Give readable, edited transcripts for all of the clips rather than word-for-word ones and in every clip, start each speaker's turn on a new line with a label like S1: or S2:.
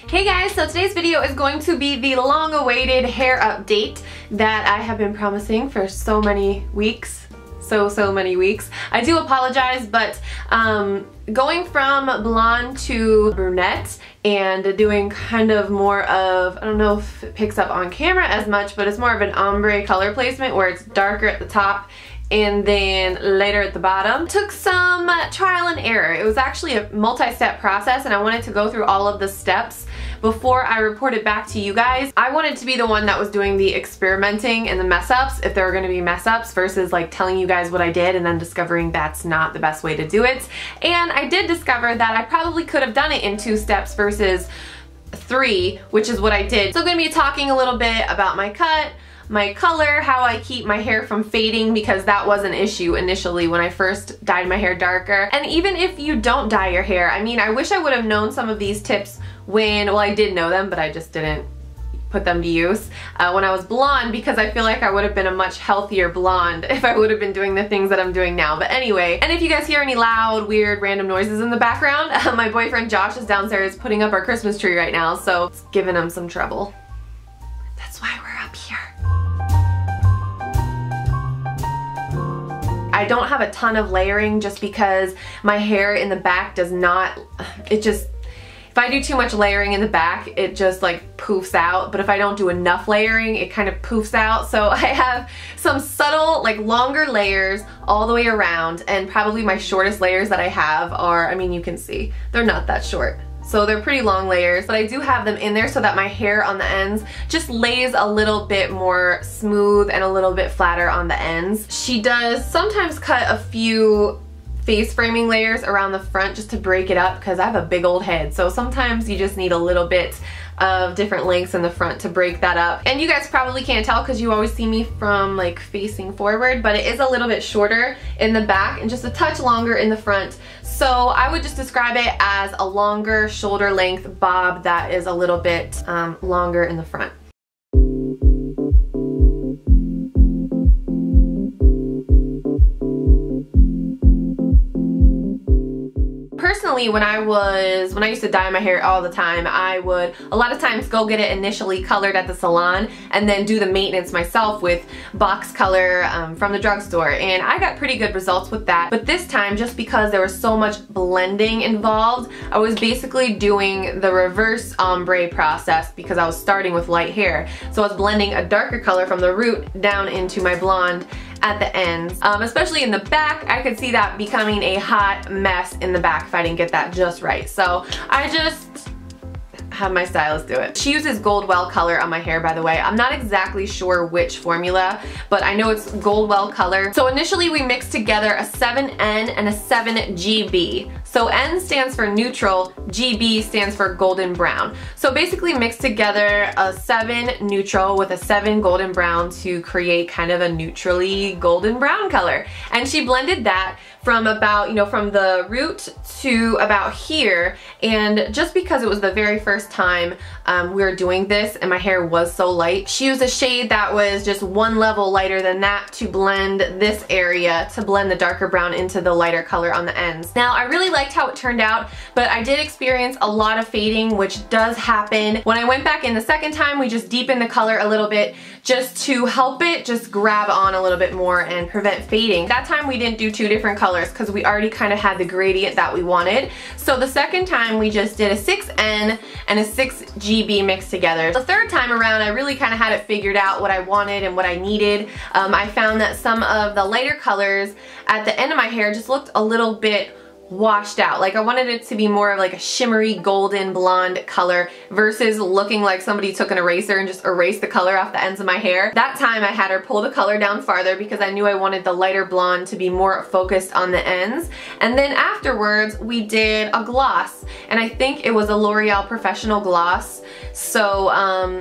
S1: Hey guys, so today's video is going to be the long-awaited hair update that I have been promising for so many weeks. So many weeks. I do apologize, but going from blonde to brunette and doing kind of more of, I don't know if it picks up on camera as much, but it's more of an ombre color placement where it's darker at the top and then lighter at the bottom. Took some trial and error. It was actually a multi-step process and I wanted to go through all of the steps before I reported back to you guys. I wanted to be the one that was doing the experimenting and the mess ups, if there were gonna be mess ups, versus like telling you guys what I did and then discovering that's not the best way to do it. And I did discover that I probably could have done it in 2 steps versus 3, which is what I did. So I'm gonna be talking a little bit about my cut, my color, how I keep my hair from fading, because that was an issue initially when I first dyed my hair darker. And even if you don't dye your hair, I mean, I wish I would have known some of these tips when, well, I did know them, but I just didn't put them to use when I was blonde, because I feel like I would have been a much healthier blonde if I would have been doing the things that I'm doing now. But anyway, and if you guys hear any loud, weird, random noises in the background, my boyfriend Josh is downstairs putting up our Christmas tree right now, so it's giving him some trouble. That's why we're up here. I don't have a ton of layering just because my hair in the back does not, if I do too much layering in the back, it just like poofs out. But if I don't do enough layering, it kind of poofs out. So I have some subtle, like longer layers all the way around, and probably my shortest layers that I have are, I mean, you can see, they're not that short. So they're pretty long layers, but I do have them in there so that my hair on the ends just lays a little bit more smooth and a little bit flatter on the ends. She does sometimes cut a few face framing layers around the front just to break it up, because I have a big old head, so sometimes you just need a little bit of different lengths in the front to break that up. And you guys probably can't tell because you always see me from like facing forward, but it is a little bit shorter in the back and just a touch longer in the front. So I would just describe it as a longer shoulder length bob that is a little bit longer in the front. Personally, when I used to dye my hair all the time, I would a lot of times go get it initially colored at the salon and then do the maintenance myself with box color from the drugstore, and I got pretty good results with that. But this time, just because there was so much blending involved, I was basically doing the reverse ombre process because I was starting with light hair. So I was blending a darker color from the root down into my blonde at the ends. Especially in the back, I could see that becoming a hot mess in the back if I didn't get that just right. So I just have my stylist do it. She uses Goldwell color on my hair, by the way. I'm not exactly sure which formula, but I know it's Goldwell color. So initially we mixed together a 7N and a 7GB. So N stands for neutral, GB stands for golden brown. So basically mix together a 7 neutral with a 7 golden brown to create kind of a neutrally golden brown color. And she blended that from about, from the root to about here. And just because it was the very first time we were doing this and my hair was so light, she used a shade that was just 1 level lighter than that to blend this area, to blend the darker brown into the lighter color on the ends. Now, I really liked how it turned out, but I did experience a lot of fading, which does happen. When I went back in the second time, we just deepened the color a little bit just to help it just grab on a little bit more and prevent fading. That time we didn't do 2 different colors because we already kind of had the gradient that we wanted. So the second time we just did a 6N and a 6GB mixed together. The third time around, I really kind of had it figured out what I wanted and what I needed. I found that some of the lighter colors at the end of my hair just looked a little bit washed out. Like I wanted it to be more of like a shimmery golden blonde color versus looking like somebody took an eraser and just erased the color off the ends of my hair. That time I had her pull the color down farther because I knew I wanted the lighter blonde to be more focused on the ends. And then afterwards we did a gloss, and I think it was a L'Oreal Professional gloss. So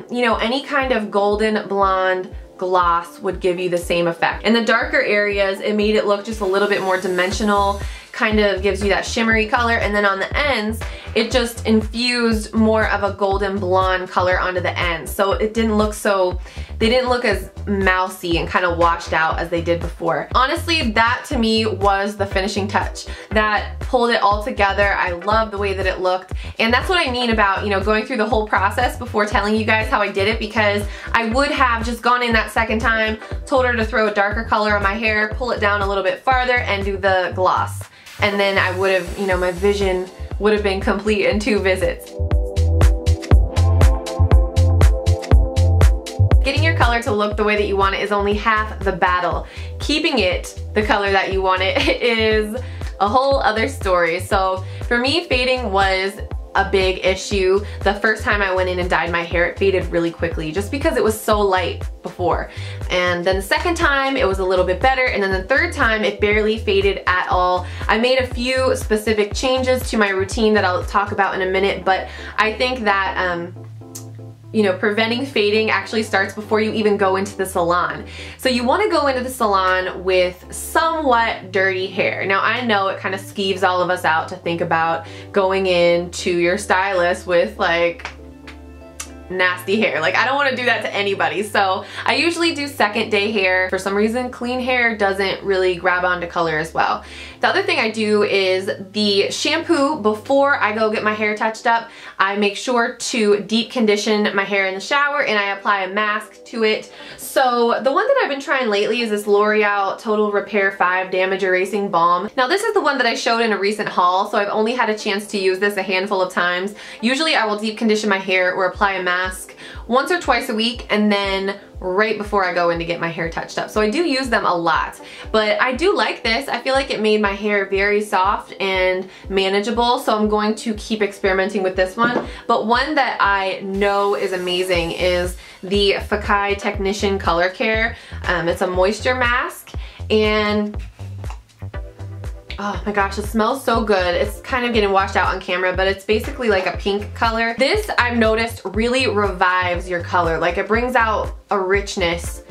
S1: any kind of golden blonde gloss would give you the same effect. In the darker areas, it made it look just a little bit more dimensional, kind of gives you that shimmery color, and then on the ends it just infused more of a golden blonde color onto the ends, so it didn't look so, they didn't look as mousy and kind of washed out as they did before. Honestly, that to me was the finishing touch that pulled it all together. I love the way that it looked, and that's what I mean about, you know, going through the whole process before telling you guys how I did it, because I would have just gone in that second time, told her to throw a darker color on my hair, pull it down a little bit farther, and do the gloss. And then I would have, you know, my vision would have been complete in 2 visits. Getting your color to look the way that you want it is only half the battle. Keeping it the color that you want it is a whole other story. So for me, fading was a big issue. The first time I went in and dyed my hair, it faded really quickly just because it was so light before. And then the second time it was a little bit better, and then the third time it barely faded at all. I made a few specific changes to my routine that I'll talk about in a minute, but I think that you know, preventing fading actually starts before you even go into the salon. So you want to go into the salon with somewhat dirty hair. Now I know it kind of skeeves all of us out to think about going in to your stylist with like nasty hair. Like, I don't want to do that to anybody. So I usually do second day hair. For some reason, clean hair doesn't really grab onto color as well. The other thing I do is the shampoo before I go get my hair touched up. I make sure to deep condition my hair in the shower, and I apply a mask to it. So the one that I've been trying lately is this L'Oreal Total Repair 5 Damage Erasing Balm. Now this is the one that I showed in a recent haul, so I've only had a chance to use this a handful of times. Usually I will deep condition my hair or apply a mask once or twice a week, and then right before I go in to get my hair touched up. So I do use them a lot, but I do like this. I feel like it made my hair very soft and manageable, so I'm going to keep experimenting with this one. But one that I know is amazing is the Fakai Technician Color Care. It's a moisture mask, and oh my gosh, it smells so good. It's kind of getting washed out on camera, but it's basically like a pink color. This, I've noticed, really revives your color. Like, it brings out a richness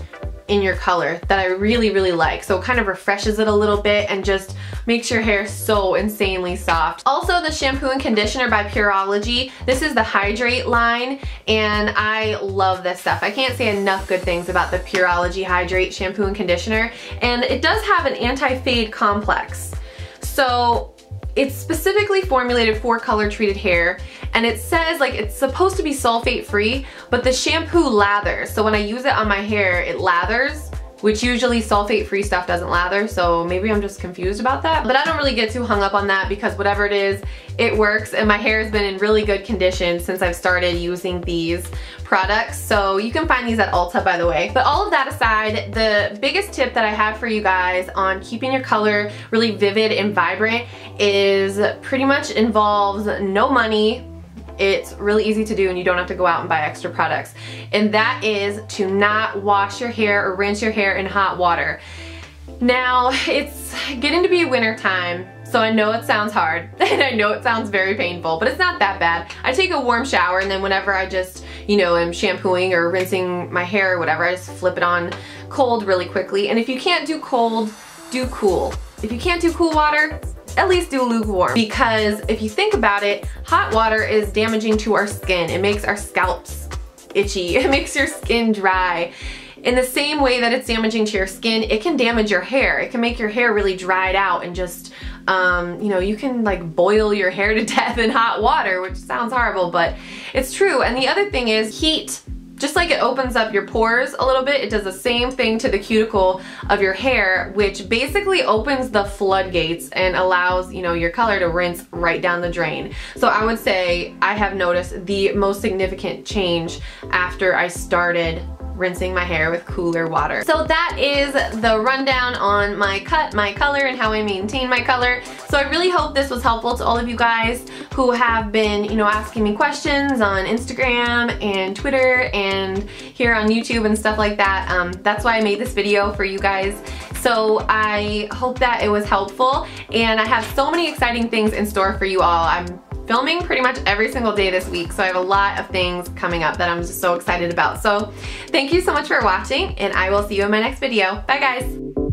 S1: in your color that I really, really like. So it kind of refreshes it a little bit and just makes your hair so insanely soft. Also, the shampoo and conditioner by Pureology. This is the Hydrate line, and I love this stuff. I can't say enough good things about the Pureology Hydrate shampoo and conditioner, and it does have an anti-fade complex. So it's specifically formulated for color treated hair, and it says like it's supposed to be sulfate free, but the shampoo lathers. So when I use it on my hair, it lathers, which usually sulfate free stuff doesn't lather, so maybe I'm just confused about that. But I don't really get too hung up on that because whatever it is, it works, and my hair has been in really good condition since I've started using these products. So you can find these at Ulta, by the way. But all of that aside, the biggest tip that I have for you guys on keeping your color really vivid and vibrant is pretty much involves no money. It's really easy to do, and you don't have to go out and buy extra products. And that is to not wash your hair or rinse your hair in hot water. Now, it's getting to be winter time, so I know it sounds hard, and I know it sounds very painful, but it's not that bad. I take a warm shower, and then whenever I just, you know, am shampooing or rinsing my hair or whatever, I just flip it on cold really quickly. And if you can't do cold, do cool. If you can't do cool water, at least do lukewarm, because if you think about it, hot water is damaging to our skin. It makes our scalps itchy. It makes your skin dry. In the same way that it's damaging to your skin, it can damage your hair. It can make your hair really dried out and just, you know, you can like boil your hair to death in hot water, which sounds horrible, but it's true. And the other thing is heat. Just like it opens up your pores a little bit, it does the same thing to the cuticle of your hair, which basically opens the floodgates and allows, you know, your color to rinse right down the drain. So I would say I have noticed the most significant change after I started rinsing my hair with cooler water. So that is the rundown on my cut, my color, and how I maintain my color. So I really hope this was helpful to all of you guys who have been, you know, asking me questions on Instagram and Twitter and here on YouTube and stuff like that. That's why I made this video for you guys. So I hope that it was helpful, and I have so many exciting things in store for you all. I'm filming pretty much every single day this week, so I have a lot of things coming up that I'm just so excited about. So thank you so much for watching, and I will see you in my next video. Bye guys!